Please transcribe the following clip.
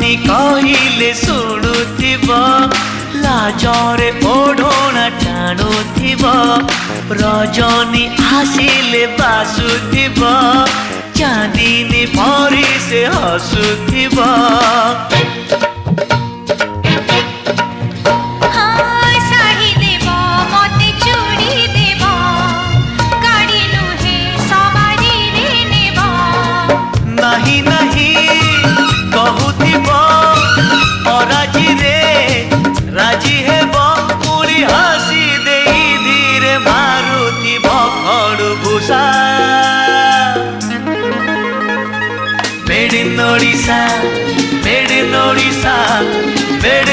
स्वामी कहिले शुणुथिब लाजरे ओढ़ना टाणुथिब रजनी आसिले बासुथिब चांदिनी परी से हसुथिब नहीं नहीं कहूथिब अराजी रे राजी हेब पुरी हसी दे धीरे मारुथिब खड़भूषा made in Odisha made in Odisha made